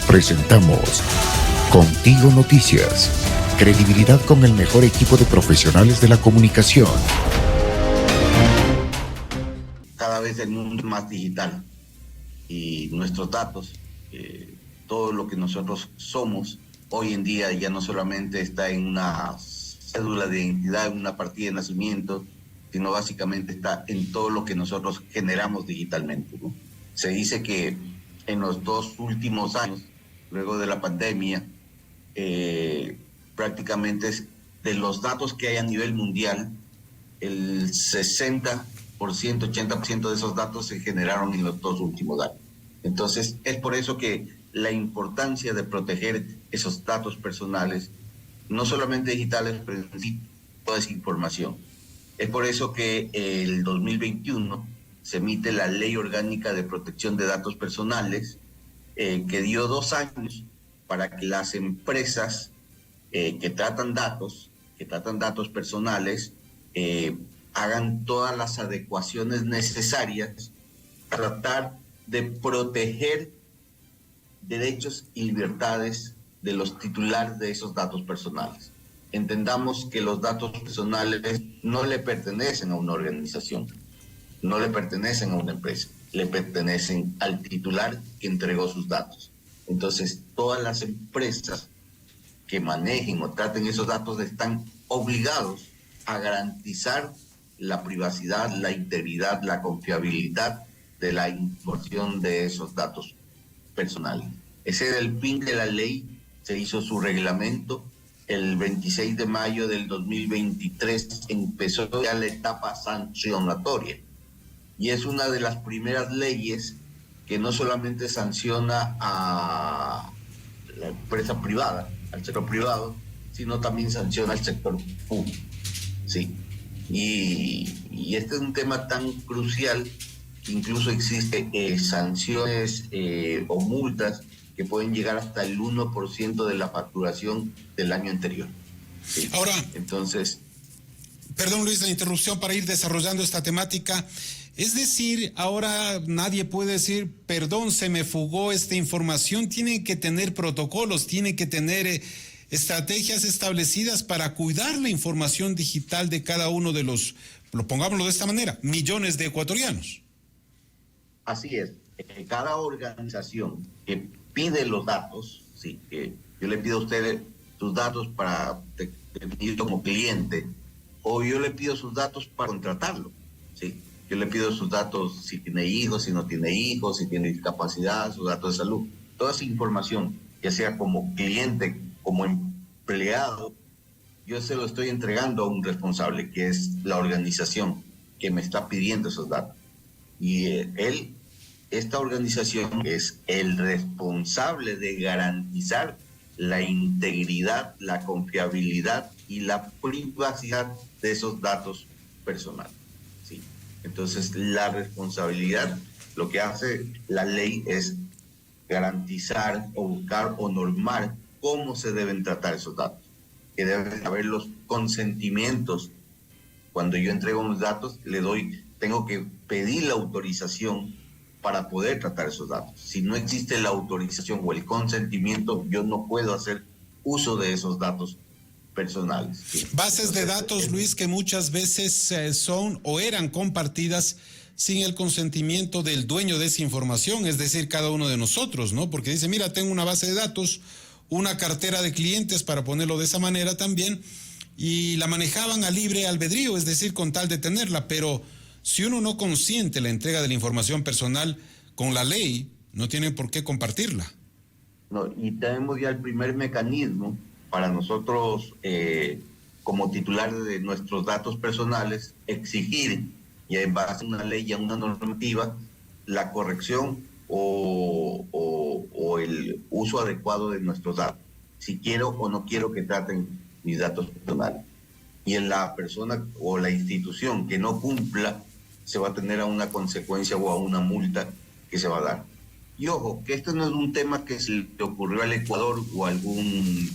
Presentamos Contigo Noticias. Credibilidad con el mejor equipo de profesionales de la comunicación. Cada vez el mundo es más digital y nuestros datos, todo lo que nosotros somos, hoy en día ya no solamente está en una cédula de identidad, en una partida de nacimiento, sino básicamente está en todo lo que nosotros generamos digitalmente, ¿no? Se dice que en los 2 últimos años, luego de la pandemia, prácticamente de los datos que hay a nivel mundial, el 60%, 80% de esos datos se generaron en los 2 últimos años. Entonces, es por eso que la importancia de proteger esos datos personales, no solamente digitales, pero en sí toda esa información. Es por eso que el 2021 se emite la Ley Orgánica de Protección de Datos Personales, que dio 2 años para que las empresas que tratan datos personales, hagan todas las adecuaciones necesarias para tratar de proteger derechos y libertades de los titulares de esos datos personales. Entendamos que los datos personales no le pertenecen a una organización, no le pertenecen a una empresa, le pertenecen al titular que entregó sus datos. Entonces, todas las empresas que manejen o traten esos datos están obligados a garantizar la privacidad, la integridad, la confiabilidad de la información de esos datos personales. Ese era el fin de la ley, se hizo su reglamento. El 26 de mayo del 2023 empezó ya la etapa sancionatoria. Y es una de las primeras leyes que no solamente sanciona a la empresa privada, al sector privado, sino también sanciona al sector público. Sí. Y este es un tema tan crucial que incluso existe sanciones o multas que pueden llegar hasta el 1% de la facturación del año anterior. Sí. Ahora, entonces, perdón Luis, la interrupción para ir desarrollando esta temática. Es decir, ahora nadie puede decir, perdón, se me fugó esta información. Tienen que tener protocolos, tienen que tener estrategias establecidas para cuidar la información digital de cada uno de los, pongámoslo de esta manera, millones de ecuatorianos. Así es. Cada organización que pide los datos, sí, que yo le pido a ustedes sus datos para definir como cliente, o yo le pido sus datos para contratarlo, sí. Yo le pido sus datos si tiene hijos, si no tiene hijos, si tiene discapacidad, sus datos de salud. Toda esa información, ya sea como cliente, como empleado, yo se lo estoy entregando a un responsable, que es la organización que me está pidiendo esos datos. Y esta organización es el responsable de garantizar la integridad, la confiabilidad y la privacidad de esos datos personales. ¿Sí? Entonces, la responsabilidad, lo que hace la ley es garantizar o buscar o normar cómo se deben tratar esos datos, que deben haber los consentimientos. Cuando yo entrego mis datos, tengo que pedir la autorización para poder tratar esos datos. Si no existe la autorización o el consentimiento, yo no puedo hacer uso de esos datos personales. ¿Sí? Bases de datos, Luis, que muchas veces son o eran compartidas sin el consentimiento del dueño de esa información, es decir, cada uno de nosotros, ¿no? Porque dice, mira, tengo una base de datos, una cartera de clientes, para ponerlo de esa manera también, y la manejaban a libre albedrío, es decir, con tal de tenerla, pero si uno no consiente la entrega de la información personal con la ley, no tienen por qué compartirla. No, y tenemos ya el primer mecanismo para nosotros, como titulares de nuestros datos personales, exigir, y en base a una ley y a una normativa, la corrección o el uso adecuado de nuestros datos, si quiero o no quiero que traten mis datos personales. Y en la persona o la institución que no cumpla, se va a tener a una consecuencia o a una multa que se va a dar. Y ojo, que esto no es un tema que se le ocurrió al Ecuador o a algún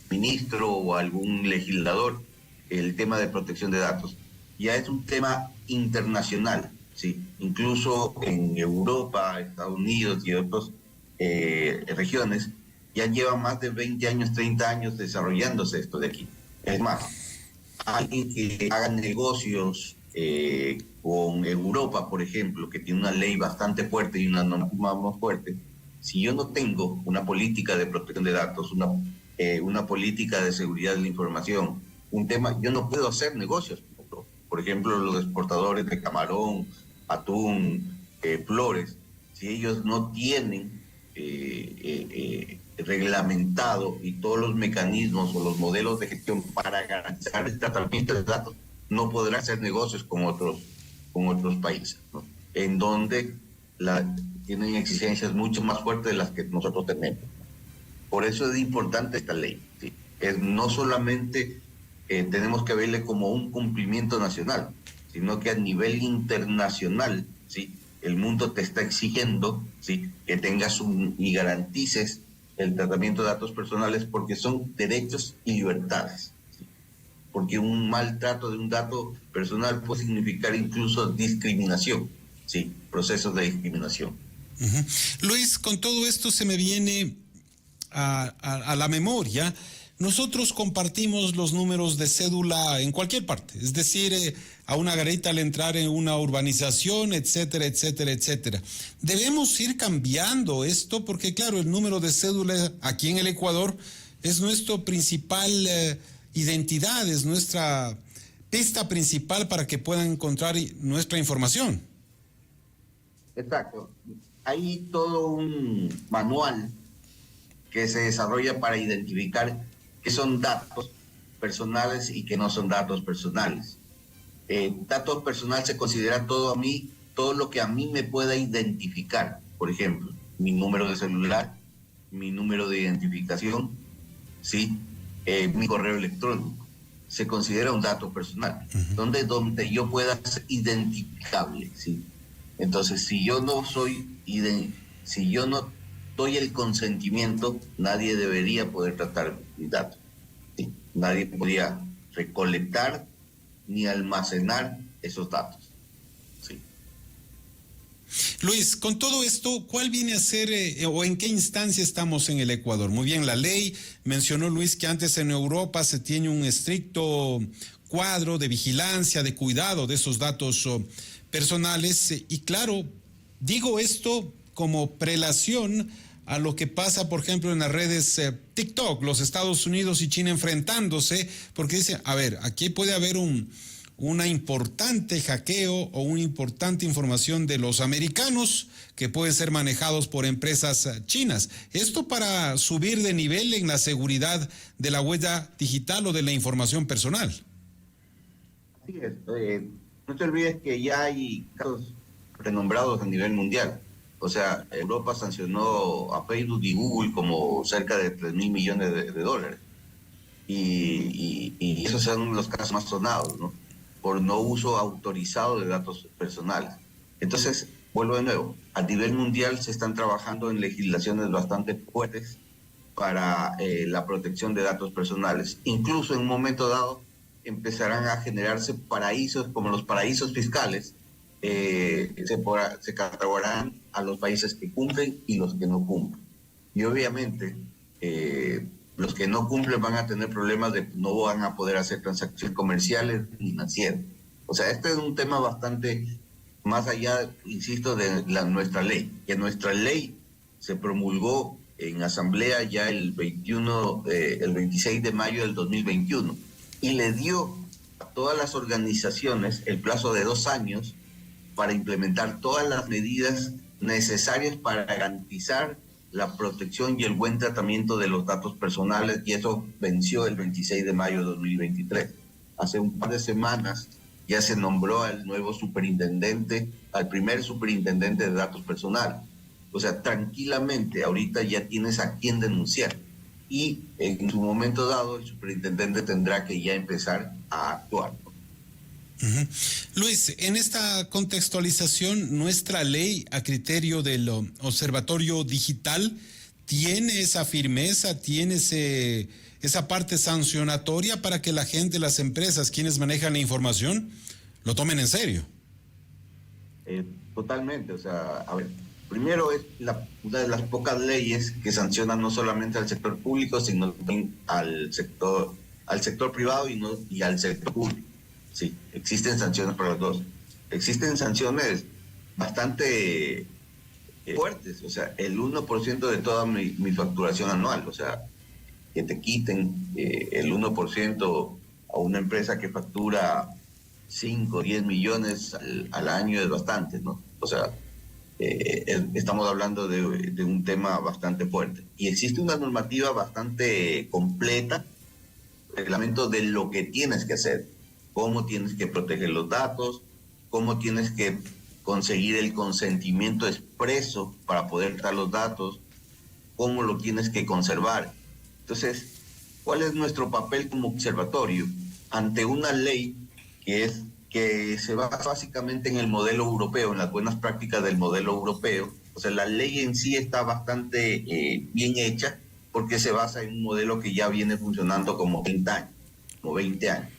ministro o a algún legislador, el tema de protección de datos. Ya es un tema internacional, ¿sí? Incluso en Europa, Estados Unidos y otras regiones ya lleva más de 20 años, 30 años desarrollándose esto de aquí. Es más, alguien que haga negocios con Europa, por ejemplo, que tiene una ley bastante fuerte y una normativa más fuerte, si yo no tengo una política de protección de datos, una política de seguridad de la información, un tema, yo no puedo hacer negocios. Por ejemplo, los exportadores de camarón, atún, flores, si ellos no tienen reglamentado y todos los mecanismos o los modelos de gestión para garantizar el tratamiento de datos, no podrán hacer negocios con otros países, ¿no? En donde tienen exigencias mucho más fuertes de las que nosotros tenemos. Por eso es importante esta ley, ¿sí? No solamente tenemos que verle como un cumplimiento nacional, sino que a nivel internacional, ¿sí? El mundo te está exigiendo, ¿sí?, que tengas y garantices el tratamiento de datos personales, porque son derechos y libertades, ¿sí? Porque un maltrato de un dato personal puede significar incluso discriminación, ¿sí?, procesos de discriminación. Uh-huh. Luis, con todo esto se me viene a la memoria. Nosotros compartimos los números de cédula en cualquier parte, es decir, a una garita al entrar en una urbanización, etcétera, etcétera, etcétera. Debemos ir cambiando esto porque, claro, el número de cédula aquí en el Ecuador es nuestro principal identidad, es nuestra pista principal para que puedan encontrar nuestra información. Exacto. Hay todo un manual que se desarrolla para identificar qué son datos personales y qué no son datos personales. Datos personales se considera todo lo que a mí me pueda identificar. Por ejemplo, mi número de celular, mi número de identificación, ¿sí? Mi correo electrónico. Se considera un dato personal, uh-huh, donde yo pueda ser identificable, ¿sí? Entonces, si yo no doy el consentimiento, nadie debería poder tratar mis datos, ¿sí? Nadie podría recolectar ni almacenar esos datos, ¿sí? Luis, con todo esto, ¿cuál viene a ser o en qué instancia estamos en el Ecuador? Muy bien, la ley, mencionó Luis que antes en Europa se tiene un estricto cuadro de vigilancia, de cuidado de esos datos personales, y claro, digo esto como prelación a lo que pasa, por ejemplo, en las redes TikTok, los Estados Unidos y China enfrentándose, porque dicen, a ver, aquí puede haber una importante hackeo o una importante información de los americanos que pueden ser manejados por empresas chinas. Esto para subir de nivel en la seguridad de la huella digital o de la información personal. Así es. No te olvides que ya hay casos renombrados a nivel mundial. O sea, Europa sancionó a Facebook y Google como cerca de 3.000 millones de dólares. Y esos son los casos más sonados, ¿no? Por no uso autorizado de datos personales. Entonces, vuelvo de nuevo, a nivel mundial se están trabajando en legislaciones bastante fuertes para la protección de datos personales. Incluso en un momento dado empezarán a generarse paraísos, como los paraísos fiscales, se catalogarán a los países que cumplen y los que no cumplen. Y obviamente los que no cumplen van a tener problemas no van a poder hacer transacciones comerciales ni financieras. O sea, este es un tema bastante más allá, insisto, de nuestra ley. Que nuestra ley se promulgó en asamblea ya el 26 de mayo del 2021 y le dio a todas las organizaciones el plazo de 2 años para implementar todas las medidas necesarias para garantizar la protección y el buen tratamiento de los datos personales, y eso venció el 26 de mayo de 2023. Hace un par de semanas ya se nombró al nuevo superintendente, al primer superintendente de datos personales. O sea, tranquilamente ahorita ya tienes a quién denunciar y en su momento dado el superintendente tendrá que ya empezar a actuar. Uh-huh. Luis, en esta contextualización, nuestra ley a criterio del Observatorio Digital tiene esa firmeza, tiene esa parte sancionatoria para que la gente, las empresas, quienes manejan la información, lo tomen en serio. Totalmente, o sea, a ver, Primero, es una de las pocas leyes que sancionan no solamente al sector público, sino también al sector privado y al sector público. Sí, existen sanciones para los dos. Existen sanciones bastante fuertes, o sea, el 1% de toda mi facturación anual, o sea, que te quiten el 1% a una empresa que factura 5 o 10 millones al año es bastante, ¿no? O sea, estamos hablando de un tema bastante fuerte. Y existe una normativa bastante completa, reglamento de lo que tienes que hacer, cómo tienes que proteger los datos, cómo tienes que conseguir el consentimiento expreso para poder dar los datos, cómo lo tienes que conservar. Entonces, ¿cuál es nuestro papel como observatorio ante una ley que se basa básicamente en el modelo europeo, en las buenas prácticas del modelo europeo? O sea, la ley en sí está bastante bien hecha porque se basa en un modelo que ya viene funcionando como 20 años, como 20 años.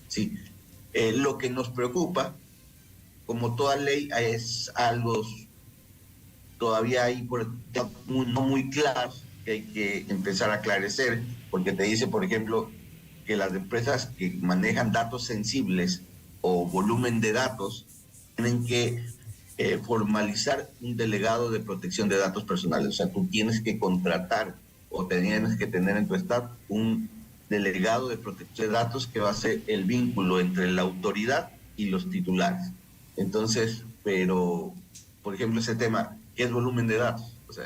¿Sí? Lo que nos preocupa, como toda ley, es algo todavía hay no muy claros que hay que empezar a aclarecer, porque te dice, por ejemplo, que las empresas que manejan datos sensibles o volumen de datos tienen que formalizar un delegado de protección de datos personales. O sea, tú tienes que contratar o tienes que tener en tu staff un delegado de protección de datos que va a ser el vínculo entre la autoridad y los titulares. Entonces, pero, por ejemplo, ese tema, ¿qué es volumen de datos? O sea,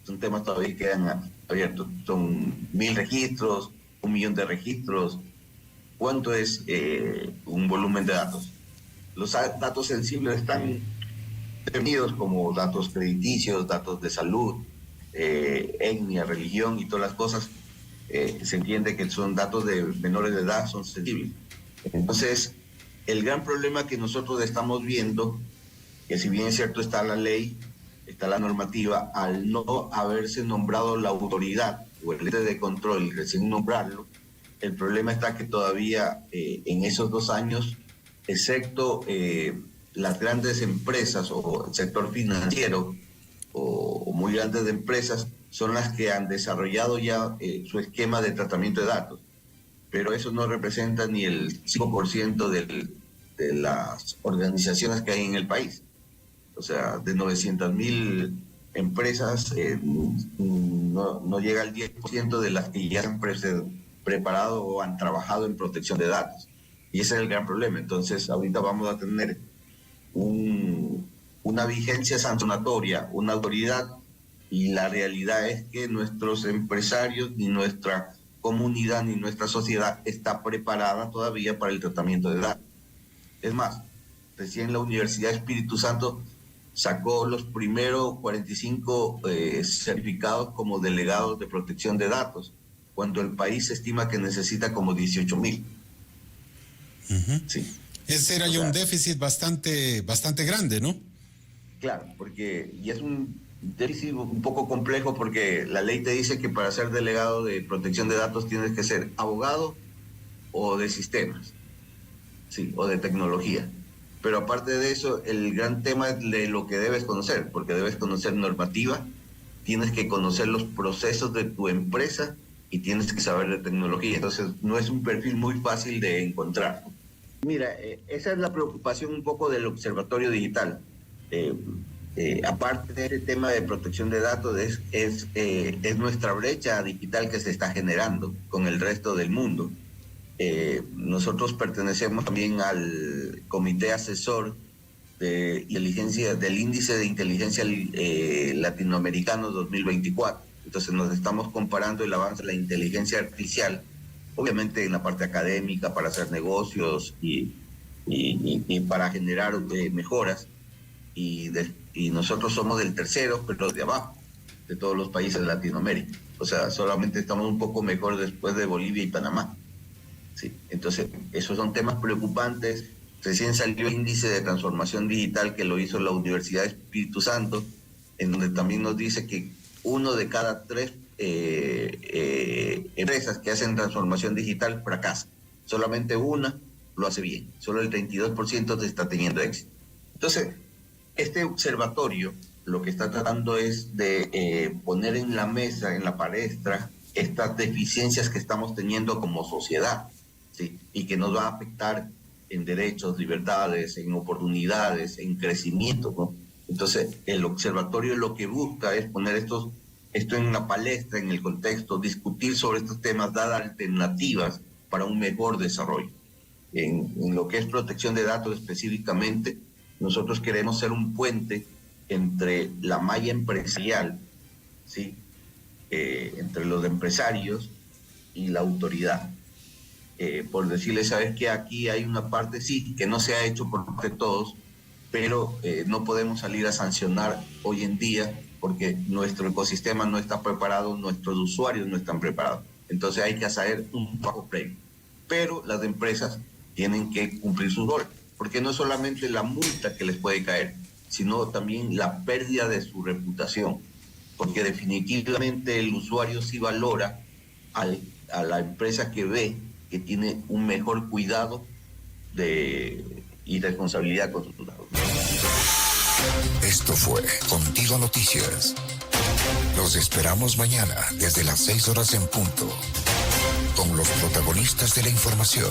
son temas todavía que quedan abiertos. Son 1.000 registros, 1 millón de registros. ¿Cuánto es un volumen de datos? Los datos sensibles están definidos como datos crediticios, datos de salud, etnia, religión y todas las cosas. Se entiende que son datos de menores de edad, son sensibles. Entonces, el gran problema que nosotros estamos viendo, que si bien es cierto está la ley, está la normativa, al no haberse nombrado la autoridad o el ente de control, recién nombrarlo, el problema está que todavía en esos 2 años, excepto las grandes empresas o el sector financiero o muy grandes empresas, son las que han desarrollado ya su esquema de tratamiento de datos. Pero eso no representa ni el 5% de las organizaciones que hay en el país. O sea, de 900.000 empresas, no llega al 10% de las que ya han preparado o han trabajado en protección de datos. Y ese es el gran problema. Entonces, ahorita vamos a tener una vigencia sancionatoria, una autoridad, y la realidad es que nuestros empresarios, ni nuestra comunidad, ni nuestra sociedad está preparada todavía para el tratamiento de datos. Es más, recién la Universidad Espíritu Santo sacó los primeros 45 certificados como delegados de protección de datos, cuando el país estima que necesita como 18.000. Uh-huh. Sí. Ese era ya un déficit bastante grande, ¿no? Claro, porque y es un déficit un poco complejo, porque la ley te dice que para ser delegado de protección de datos tienes que ser abogado o de sistemas, sí, o de tecnología. Pero aparte de eso, el gran tema es de lo que debes conocer, porque debes conocer normativa, tienes que conocer los procesos de tu empresa y tienes que saber de tecnología. Entonces, no es un perfil muy fácil de encontrar. Mira, esa es la preocupación un poco del Observatorio Digital. Aparte de este tema de protección de datos, es nuestra brecha digital que se está generando con el resto del mundo. Nosotros pertenecemos también al Comité Asesor de inteligencia, del Índice de Inteligencia Latinoamericano 2024. Entonces nos estamos comparando el avance de la inteligencia artificial, obviamente en la parte académica, para hacer negocios y para generar mejoras. Y nosotros somos del tercero, pero de abajo, de todos los países de Latinoamérica. O sea, solamente estamos un poco mejor después de Bolivia y Panamá. Sí. Entonces, esos son temas preocupantes. Recién salió el índice de transformación digital que lo hizo la Universidad Espíritu Santo, en donde también nos dice que 1 de cada 3 empresas que hacen transformación digital fracasa. Solamente una lo hace bien. Solo el 32% está teniendo éxito. Entonces, este observatorio lo que está tratando es de poner en la mesa, en la palestra, estas deficiencias que estamos teniendo como sociedad, ¿sí? Y que nos va a afectar en derechos, libertades, en oportunidades, en crecimiento, ¿no? Entonces, el observatorio lo que busca es poner esto en la palestra, en el contexto, discutir sobre estos temas, dar alternativas para un mejor desarrollo. En lo que es protección de datos específicamente, nosotros queremos ser un puente entre la malla empresarial, ¿sí? Entre los empresarios y la autoridad. Por decirles, sabes que aquí hay una parte, sí, que no se ha hecho por parte de todos, pero no podemos salir a sancionar hoy en día porque nuestro ecosistema no está preparado, nuestros usuarios no están preparados. Entonces hay que hacer un trabajo previo. Pero las empresas tienen que cumplir su rol, porque no es solamente la multa que les puede caer, sino también la pérdida de su reputación, porque definitivamente el usuario sí valora a la empresa que ve que tiene un mejor cuidado y responsabilidad con sus datos. Esto fue Contigo Noticias. Los esperamos mañana desde las 6 horas en punto, con los protagonistas de la información.